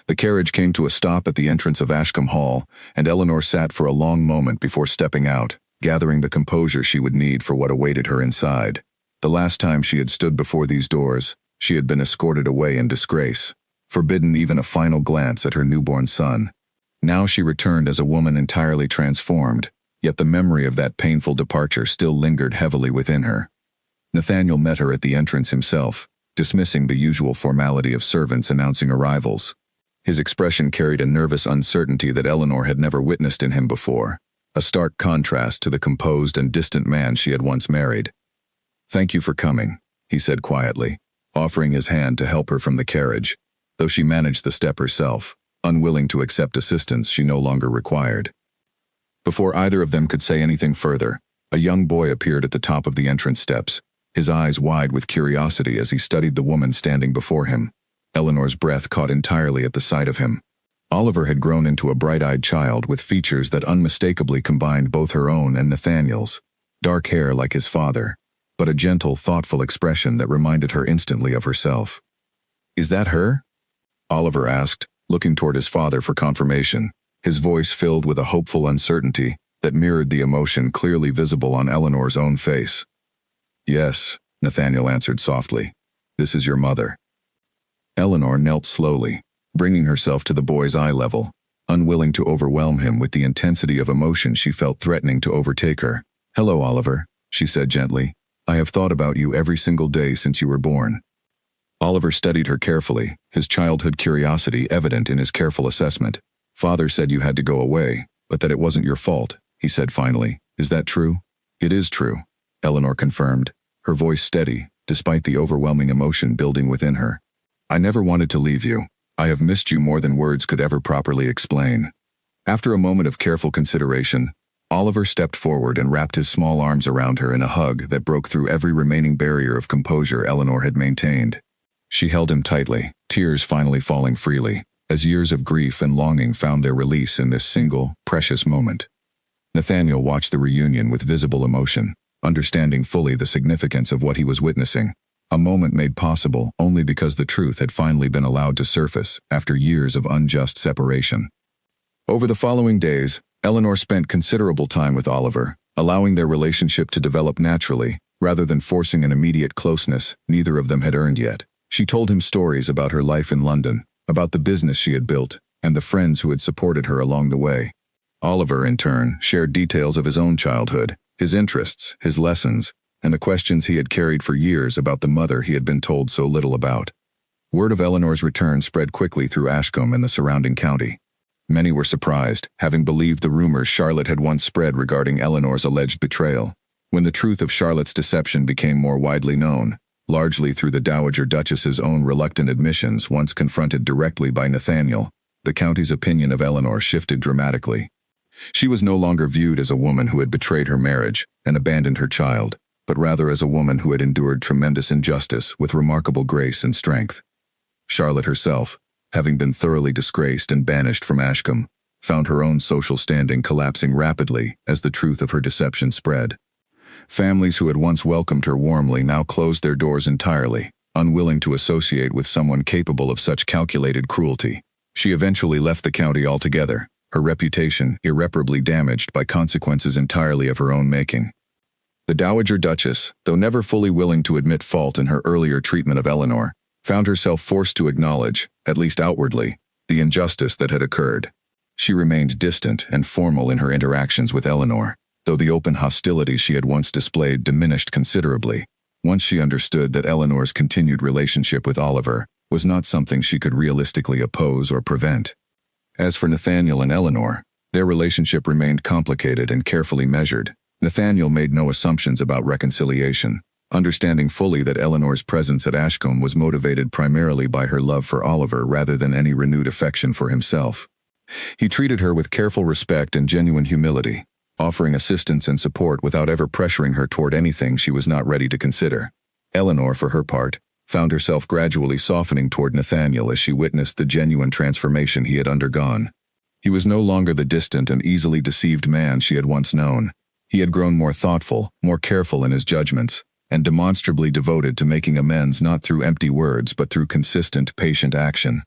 The carriage came to a stop at the entrance of Ashcombe Hall, and Eleanor sat for a long moment before stepping out, gathering the composure she would need for what awaited her inside. The last time she had stood before these doors, she had been escorted away in disgrace, forbidden even a final glance at her newborn son. Now she returned as a woman entirely transformed, yet the memory of that painful departure still lingered heavily within her. Nathaniel met her at the entrance himself, dismissing the usual formality of servants announcing arrivals. His expression carried a nervous uncertainty that Eleanor had never witnessed in him before, a stark contrast to the composed and distant man she had once married. "Thank you for coming," he said quietly, offering his hand to help her from the carriage, though she managed the step herself, unwilling to accept assistance she no longer required. Before either of them could say anything further, a young boy appeared at the top of the entrance steps, his eyes wide with curiosity as he studied the woman standing before him. Eleanor's breath caught entirely at the sight of him. Oliver had grown into a bright-eyed child with features that unmistakably combined both her own and Nathaniel's. Dark hair like his father, but a gentle, thoughtful expression that reminded her instantly of herself. "Is that her?" Oliver asked, looking toward his father for confirmation, his voice filled with a hopeful uncertainty that mirrored the emotion clearly visible on Eleanor's own face. Yes, Nathaniel answered softly. This is your mother. Eleanor knelt slowly, bringing herself to the boy's eye level, unwilling to overwhelm him with the intensity of emotion she felt threatening to overtake her. Hello, Oliver, she said gently. I have thought about you every single day since you were born. Oliver studied her carefully, his childhood curiosity evident in his careful assessment. Father said you had to go away, but that it wasn't your fault, he said finally. Is that true? It is true, Eleanor confirmed, her voice steady, despite the overwhelming emotion building within her. I never wanted to leave you. I have missed you more than words could ever properly explain. After a moment of careful consideration, Oliver stepped forward and wrapped his small arms around her in a hug that broke through every remaining barrier of composure Eleanor had maintained. She held him tightly, tears finally falling freely, as years of grief and longing found their release in this single, precious moment. Nathaniel watched the reunion with visible emotion, understanding fully the significance of what he was witnessing, a moment made possible only because the truth had finally been allowed to surface after years of unjust separation. Over the following days, Eleanor spent considerable time with Oliver, allowing their relationship to develop naturally, rather than forcing an immediate closeness neither of them had earned yet. She told him stories about her life in London, about the business she had built, and the friends who had supported her along the way. Oliver, in turn, shared details of his own childhood, his interests, his lessons, and the questions he had carried for years about the mother he had been told so little about. Word of Eleanor's return spread quickly through Ashcombe and the surrounding county. Many were surprised, having believed the rumors Charlotte had once spread regarding Eleanor's alleged betrayal. When the truth of Charlotte's deception became more widely known, largely through the Dowager Duchess's own reluctant admissions once confronted directly by Nathaniel, the county's opinion of Eleanor shifted dramatically. She was no longer viewed as a woman who had betrayed her marriage and abandoned her child, but rather as a woman who had endured tremendous injustice with remarkable grace and strength. Charlotte herself, having been thoroughly disgraced and banished from Ashcombe, found her own social standing collapsing rapidly as the truth of her deception spread. Families who had once welcomed her warmly now closed their doors entirely, unwilling to associate with someone capable of such calculated cruelty. She eventually left the county altogether, her reputation irreparably damaged by consequences entirely of her own making. The Dowager Duchess, though never fully willing to admit fault in her earlier treatment of Eleanor, found herself forced to acknowledge, at least outwardly, the injustice that had occurred. She remained distant and formal in her interactions with Eleanor, though the open hostility she had once displayed diminished considerably, once she understood that Eleanor's continued relationship with Oliver was not something she could realistically oppose or prevent. As for Nathaniel and Eleanor, their relationship remained complicated and carefully measured. Nathaniel made no assumptions about reconciliation, understanding fully that Eleanor's presence at Ashcombe was motivated primarily by her love for Oliver rather than any renewed affection for himself. He treated her with careful respect and genuine humility, offering assistance and support without ever pressuring her toward anything she was not ready to consider. Eleanor, for her part, found herself gradually softening toward Nathaniel as she witnessed the genuine transformation he had undergone. He was no longer the distant and easily deceived man she had once known. He had grown more thoughtful, more careful in his judgments, and demonstrably devoted to making amends not through empty words but through consistent, patient action.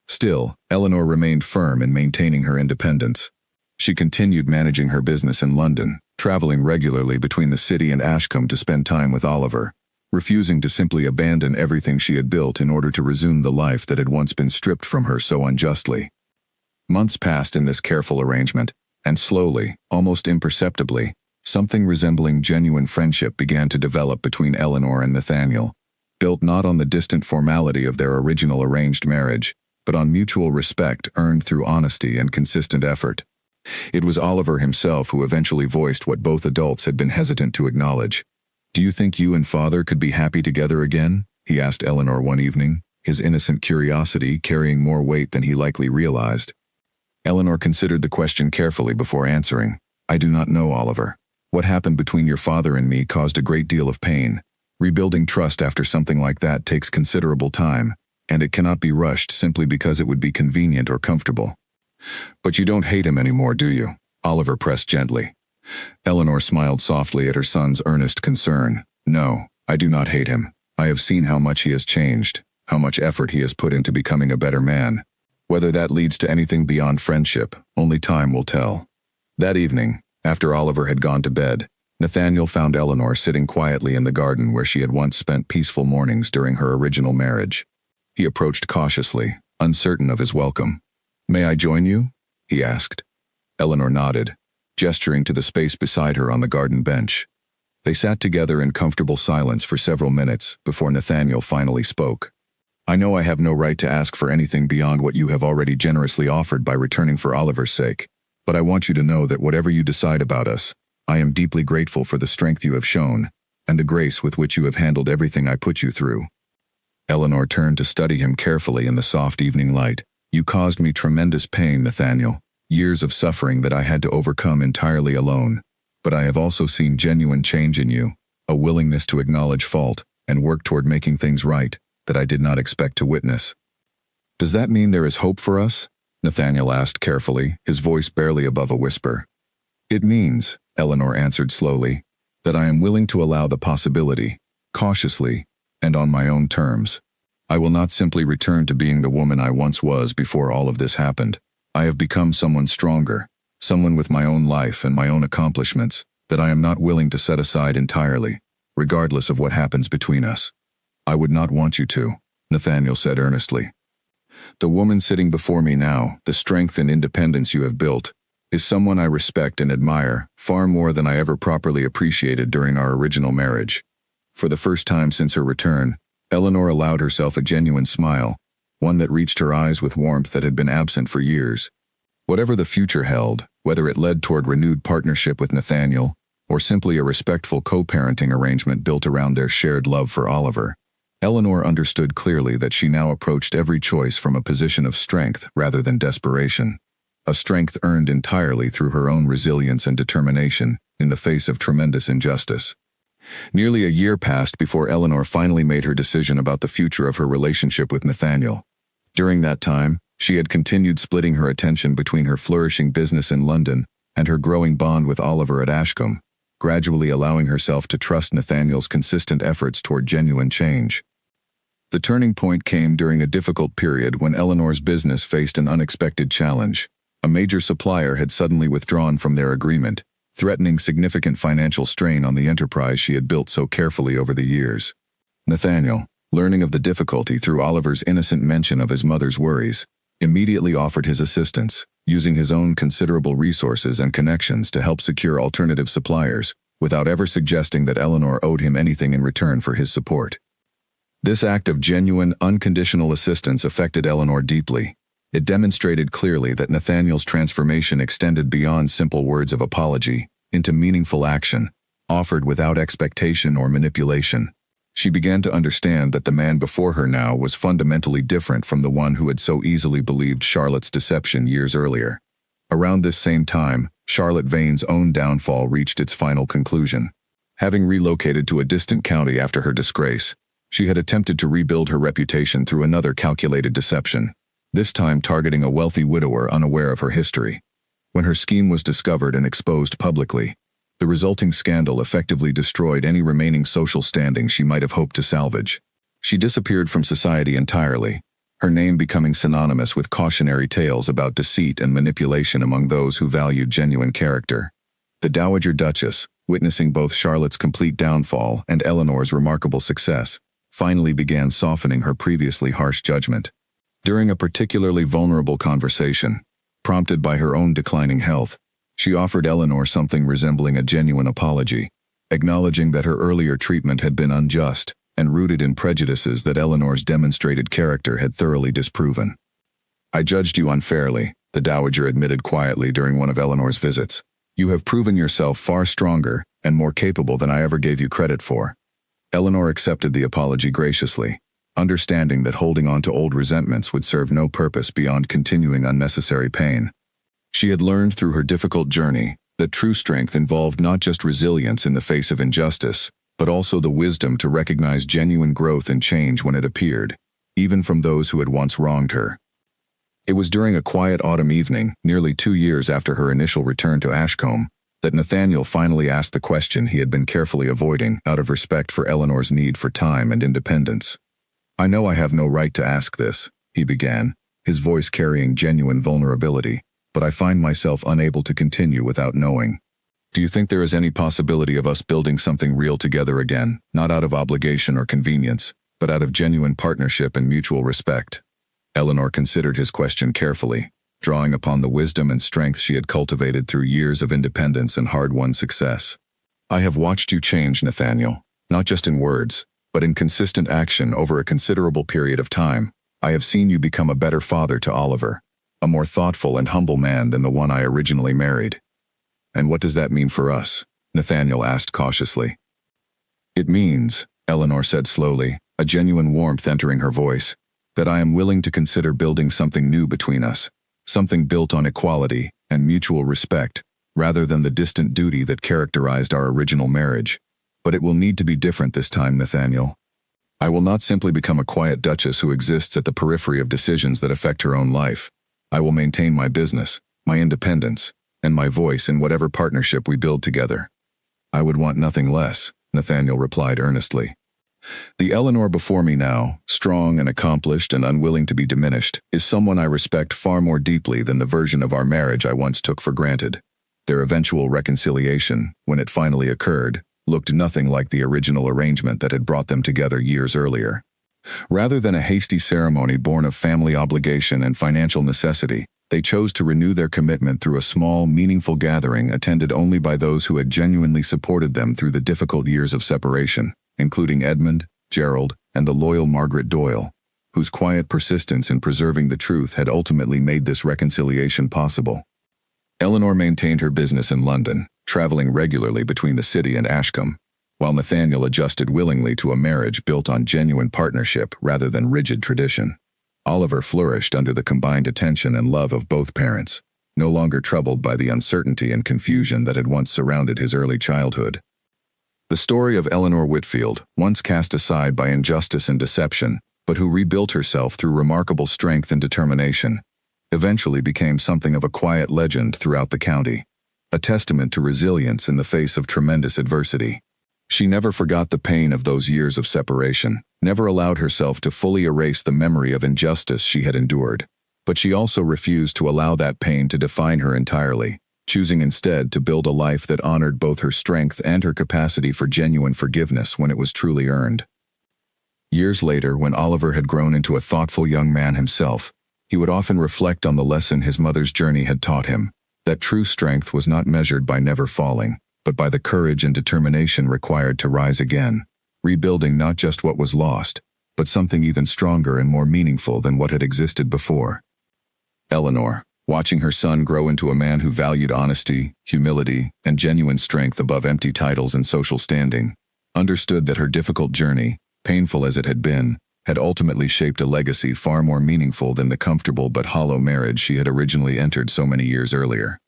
Still, Eleanor remained firm in maintaining her independence. She continued managing her business in London, traveling regularly between the city and Ashcombe to spend time with Oliver, refusing to simply abandon everything she had built in order to resume the life that had once been stripped from her so unjustly. Months passed in this careful arrangement, and slowly, almost imperceptibly, something resembling genuine friendship began to develop between Eleanor and Nathaniel, built not on the distant formality of their original arranged marriage, but on mutual respect earned through honesty and consistent effort. It was Oliver himself who eventually voiced what both adults had been hesitant to acknowledge. "Do you think you and Father could be happy together again?" he asked Eleanor one evening, his innocent curiosity carrying more weight than he likely realized. Eleanor considered the question carefully before answering. "I do not know, Oliver. What happened between your father and me caused a great deal of pain. Rebuilding trust after something like that takes considerable time, and it cannot be rushed simply because it would be convenient or comfortable." "But you don't hate him anymore, do you?" Oliver pressed gently. Eleanor smiled softly at her son's earnest concern. "No, I do not hate him. I have seen how much he has changed, how much effort he has put into becoming a better man. Whether that leads to anything beyond friendship, only time will tell." That evening, after Oliver had gone to bed, Nathaniel found Eleanor sitting quietly in the garden where she had once spent peaceful mornings during her original marriage. He approached cautiously, uncertain of his welcome. "May I join you?" he asked. Eleanor nodded, gesturing to the space beside her on the garden bench. They sat together in comfortable silence for several minutes before Nathaniel finally spoke. "I know I have no right to ask for anything beyond what you have already generously offered by returning for Oliver's sake, but I want you to know that whatever you decide about us, I am deeply grateful for the strength you have shown, and the grace with which you have handled everything I put you through." Eleanor turned to study him carefully in the soft evening light. "You caused me tremendous pain, Nathaniel, years of suffering that I had to overcome entirely alone, but I have also seen genuine change in you, a willingness to acknowledge fault and work toward making things right that I did not expect to witness." "Does that mean there is hope for us?" Nathaniel asked carefully, his voice barely above a whisper. "It means," Eleanor answered slowly, "that I am willing to allow the possibility, cautiously, and on my own terms. I will not simply return to being the woman I once was before all of this happened. I have become someone stronger, someone with my own life and my own accomplishments, that I am not willing to set aside entirely, regardless of what happens between us." "I would not want you to," Nathaniel said earnestly. "The woman sitting before me now, the strength and independence you have built, is someone I respect and admire far more than I ever properly appreciated during our original marriage." For the first time since her return, Eleanor allowed herself a genuine smile, one that reached her eyes with warmth that had been absent for years. Whatever the future held, whether it led toward renewed partnership with Nathaniel, or simply a respectful co-parenting arrangement built around their shared love for Oliver, Eleanor understood clearly that she now approached every choice from a position of strength rather than desperation. A strength earned entirely through her own resilience and determination in the face of tremendous injustice. Nearly a year passed before Eleanor finally made her decision about the future of her relationship with Nathaniel. During that time, she had continued splitting her attention between her flourishing business in London and her growing bond with Oliver at Ashcombe, gradually allowing herself to trust Nathaniel's consistent efforts toward genuine change. The turning point came during a difficult period when Eleanor's business faced an unexpected challenge. A major supplier had suddenly withdrawn from their agreement, threatening significant financial strain on the enterprise she had built so carefully over the years. Nathaniel, learning of the difficulty through Oliver's innocent mention of his mother's worries, immediately offered his assistance, using his own considerable resources and connections to help secure alternative suppliers, without ever suggesting that Eleanor owed him anything in return for his support. This act of genuine, unconditional assistance affected Eleanor deeply. It demonstrated clearly that Nathaniel's transformation extended beyond simple words of apology into meaningful action, offered without expectation or manipulation. She began to understand that the man before her now was fundamentally different from the one who had so easily believed Charlotte's deception years earlier. Around this same time, Charlotte Vane's own downfall reached its final conclusion. Having relocated to a distant county after her disgrace, she had attempted to rebuild her reputation through another calculated deception, this time targeting a wealthy widower unaware of her history. When her scheme was discovered and exposed publicly, the resulting scandal effectively destroyed any remaining social standing she might have hoped to salvage. She disappeared from society entirely, her name becoming synonymous with cautionary tales about deceit and manipulation among those who valued genuine character. The Dowager Duchess, witnessing both Charlotte's complete downfall and Eleanor's remarkable success, finally began softening her previously harsh judgment. During a particularly vulnerable conversation, prompted by her own declining health, she offered Eleanor something resembling a genuine apology, acknowledging that her earlier treatment had been unjust and rooted in prejudices that Eleanor's demonstrated character had thoroughly disproven. "I judged you unfairly," the Dowager admitted quietly during one of Eleanor's visits. "You have proven yourself far stronger and more capable than I ever gave you credit for." Eleanor accepted the apology graciously, understanding that holding on to old resentments would serve no purpose beyond continuing unnecessary pain. She had learned through her difficult journey that true strength involved not just resilience in the face of injustice, but also the wisdom to recognize genuine growth and change when it appeared, even from those who had once wronged her. It was during a quiet autumn evening, nearly 2 years after her initial return to Ashcombe, that Nathaniel finally asked the question he had been carefully avoiding out of respect for Eleanor's need for time and independence. "I know I have no right to ask this," he began, his voice carrying genuine vulnerability, "but I find myself unable to continue without knowing." Do you think there is any possibility of us building something real together again, not out of obligation or convenience, but out of genuine partnership and mutual respect? Eleanor considered his question carefully, drawing upon the wisdom and strength she had cultivated through years of independence and hard-won success. I have watched you change, Nathaniel, not just in words, but in consistent action over a considerable period of time. I have seen you become a better father to Oliver, a more thoughtful and humble man than the one I originally married. And what does that mean for us? Nathaniel asked cautiously. It means, Eleanor said slowly, a genuine warmth entering her voice, that I am willing to consider building something new between us, something built on equality and mutual respect, rather than the distant duty that characterized our original marriage. But it will need to be different this time, Nathaniel. I will not simply become a quiet duchess who exists at the periphery of decisions that affect her own life. I will maintain my business, my independence, and my voice in whatever partnership we build together. I would want nothing less, Nathaniel replied earnestly. The Eleanor before me now, strong and accomplished and unwilling to be diminished, is someone I respect far more deeply than the version of our marriage I once took for granted. Their eventual reconciliation, when it finally occurred, looked nothing like the original arrangement that had brought them together years earlier. Rather than a hasty ceremony born of family obligation and financial necessity, they chose to renew their commitment through a small, meaningful gathering attended only by those who had genuinely supported them through the difficult years of separation, including Edmund, Gerald, and the loyal Margaret Doyle, whose quiet persistence in preserving the truth had ultimately made this reconciliation possible. Eleanor maintained her business in London, traveling regularly between the city and Ashcombe, while Nathaniel adjusted willingly to a marriage built on genuine partnership rather than rigid tradition. Oliver flourished under the combined attention and love of both parents, no longer troubled by the uncertainty and confusion that had once surrounded his early childhood. The story of Eleanor Whitfield, once cast aside by injustice and deception, but who rebuilt herself through remarkable strength and determination, eventually became something of a quiet legend throughout the county, a testament to resilience in the face of tremendous adversity. She never forgot the pain of those years of separation, never allowed herself to fully erase the memory of injustice she had endured, but she also refused to allow that pain to define her entirely, choosing instead to build a life that honored both her strength and her capacity for genuine forgiveness when it was truly earned. Years later, when Oliver had grown into a thoughtful young man himself, he would often reflect on the lesson his mother's journey had taught him, that true strength was not measured by never falling, but by the courage and determination required to rise again, rebuilding not just what was lost, but something even stronger and more meaningful than what had existed before. Eleanor, watching her son grow into a man who valued honesty, humility, and genuine strength above empty titles and social standing, understood that her difficult journey, painful as it had been, had ultimately shaped a legacy far more meaningful than the comfortable but hollow marriage she had originally entered so many years earlier.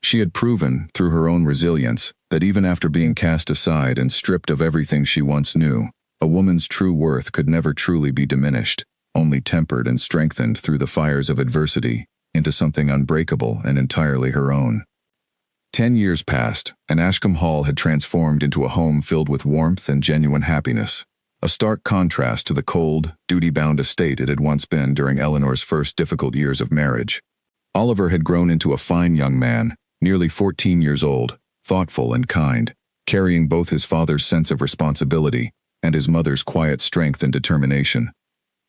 She had proven, through her own resilience, that even after being cast aside and stripped of everything she once knew, a woman's true worth could never truly be diminished, only tempered and strengthened through the fires of adversity into something unbreakable and entirely her own. 10 years passed, and Ashcombe Hall had transformed into a home filled with warmth and genuine happiness, a stark contrast to the cold, duty-bound estate it had once been during Eleanor's first difficult years of marriage. Oliver had grown into a fine young man, nearly 14 years old, thoughtful and kind, carrying both his father's sense of responsibility and his mother's quiet strength and determination.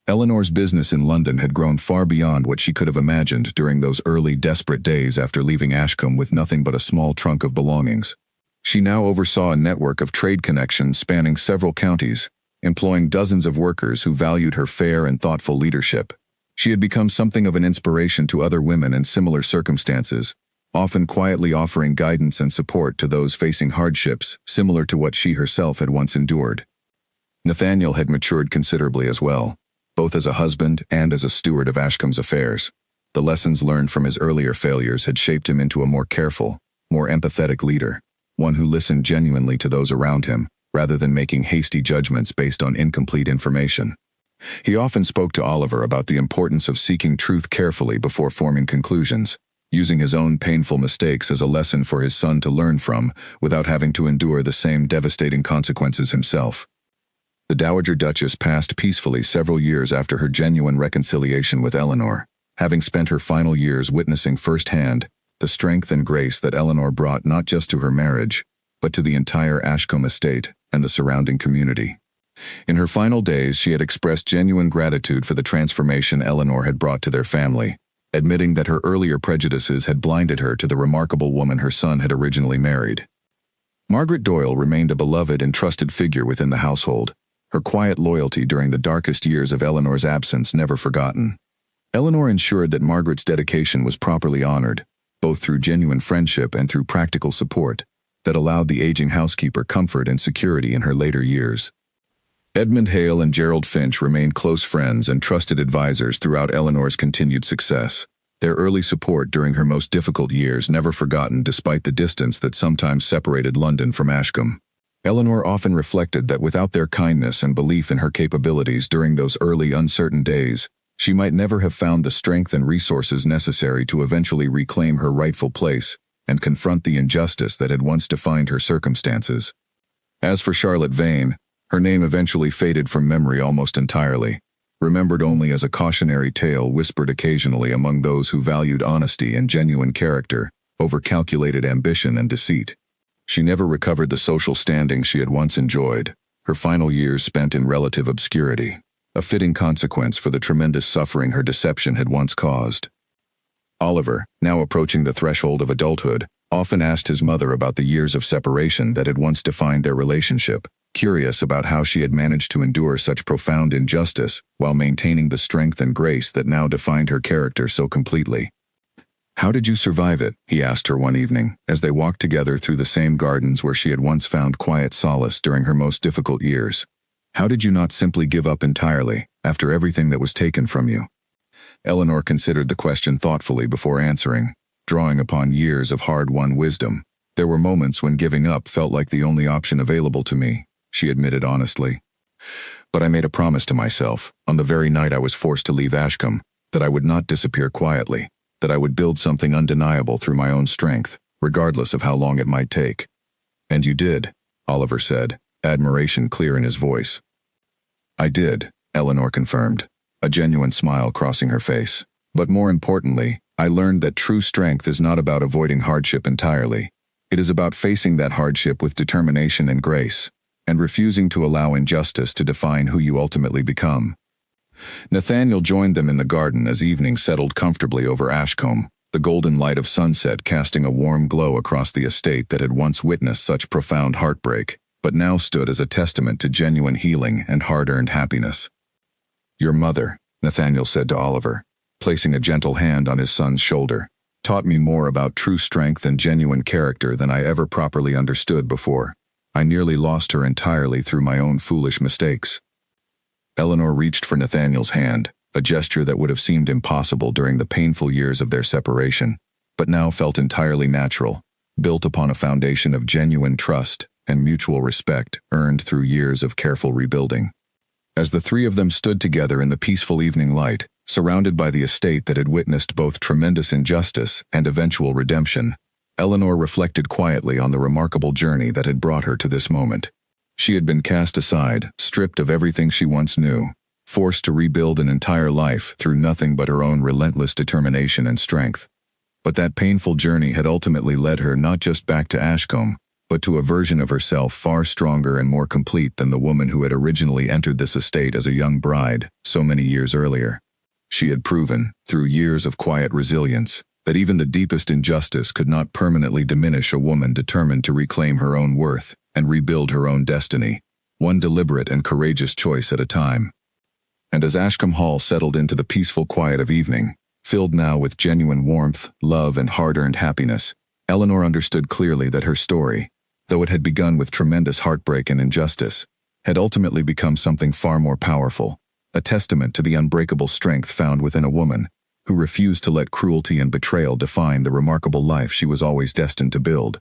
Eleanor's business in London had grown far beyond what she could have imagined during those early, desperate days after leaving Ashcombe with nothing but a small trunk of belongings. She now oversaw a network of trade connections spanning several counties, employing dozens of workers who valued her fair and thoughtful leadership. She had become something of an inspiration to other women in similar circumstances, often quietly offering guidance and support to those facing hardships similar to what she herself had once endured. Nathaniel had matured considerably as well, both as a husband and as a steward of Ashcombe's affairs. The lessons learned from his earlier failures had shaped him into a more careful, more empathetic leader, one who listened genuinely to those around him, rather than making hasty judgments based on incomplete information. He often spoke to Oliver about the importance of seeking truth carefully before forming conclusions, using his own painful mistakes as a lesson for his son to learn from without having to endure the same devastating consequences himself. The Dowager Duchess passed peacefully several years after her genuine reconciliation with Eleanor, having spent her final years witnessing firsthand the strength and grace that Eleanor brought not just to her marriage, but to the entire Ashcombe estate and the surrounding community. In her final days, she had expressed genuine gratitude for the transformation Eleanor had brought to their family, admitting that her earlier prejudices had blinded her to the remarkable woman her son had originally married. Margaret Doyle remained a beloved and trusted figure within the household, her quiet loyalty during the darkest years of Eleanor's absence never forgotten. Eleanor ensured that Margaret's dedication was properly honored, both through genuine friendship and through practical support, that allowed the aging housekeeper comfort and security in her later years. Edmund Hale and Gerald Finch remained close friends and trusted advisors throughout Eleanor's continued success, their early support during her most difficult years never forgotten despite the distance that sometimes separated London from Ashcombe. Eleanor often reflected that without their kindness and belief in her capabilities during those early uncertain days, she might never have found the strength and resources necessary to eventually reclaim her rightful place and confront the injustice that had once defined her circumstances. As for Charlotte Vane, her name eventually faded from memory almost entirely, remembered only as a cautionary tale whispered occasionally among those who valued honesty and genuine character over calculated ambition and deceit. She never recovered the social standing she had once enjoyed, her final years spent in relative obscurity, a fitting consequence for the tremendous suffering her deception had once caused. Oliver, now approaching the threshold of adulthood, often asked his mother about the years of separation that had once defined their relationship, curious about how she had managed to endure such profound injustice while maintaining the strength and grace that now defined her character so completely. "How did you survive it?" he asked her one evening, as they walked together through the same gardens where she had once found quiet solace during her most difficult years. "How did you not simply give up entirely, after everything that was taken from you?" Eleanor considered the question thoughtfully before answering, drawing upon years of hard-won wisdom. "There were moments when giving up felt like the only option available to me," she admitted honestly. "But I made a promise to myself, on the very night I was forced to leave Ashcombe, that I would not disappear quietly, that I would build something undeniable through my own strength, regardless of how long it might take." "And you did," Oliver said, admiration clear in his voice. "I did," Eleanor confirmed, a genuine smile crossing her face. "But more importantly, I learned that true strength is not about avoiding hardship entirely. It is about facing that hardship with determination and grace, and refusing to allow injustice to define who you ultimately become." Nathaniel joined them in the garden as evening settled comfortably over Ashcombe, the golden light of sunset casting a warm glow across the estate that had once witnessed such profound heartbreak, but now stood as a testament to genuine healing and hard-earned happiness. "Your mother," Nathaniel said to Oliver, placing a gentle hand on his son's shoulder, "taught me more about true strength and genuine character than I ever properly understood before. I nearly lost her entirely through my own foolish mistakes." Eleanor reached for Nathaniel's hand, a gesture that would have seemed impossible during the painful years of their separation, but now felt entirely natural, built upon a foundation of genuine trust and mutual respect earned through years of careful rebuilding. As the three of them stood together in the peaceful evening light, surrounded by the estate that had witnessed both tremendous injustice and eventual redemption, Eleanor reflected quietly on the remarkable journey that had brought her to this moment. She had been cast aside, stripped of everything she once knew, forced to rebuild an entire life through nothing but her own relentless determination and strength. But that painful journey had ultimately led her not just back to Ashcombe, but to a version of herself far stronger and more complete than the woman who had originally entered this estate as a young bride so many years earlier. She had proven, through years of quiet resilience, that even the deepest injustice could not permanently diminish a woman determined to reclaim her own worth and rebuild her own destiny, one deliberate and courageous choice at a time. And as Ashcombe Hall settled into the peaceful quiet of evening, filled now with genuine warmth, love, and hard-earned happiness, Eleanor understood clearly that her story, though it had begun with tremendous heartbreak and injustice, had ultimately become something far more powerful, a testament to the unbreakable strength found within a woman who refused to let cruelty and betrayal define the remarkable life she was always destined to build.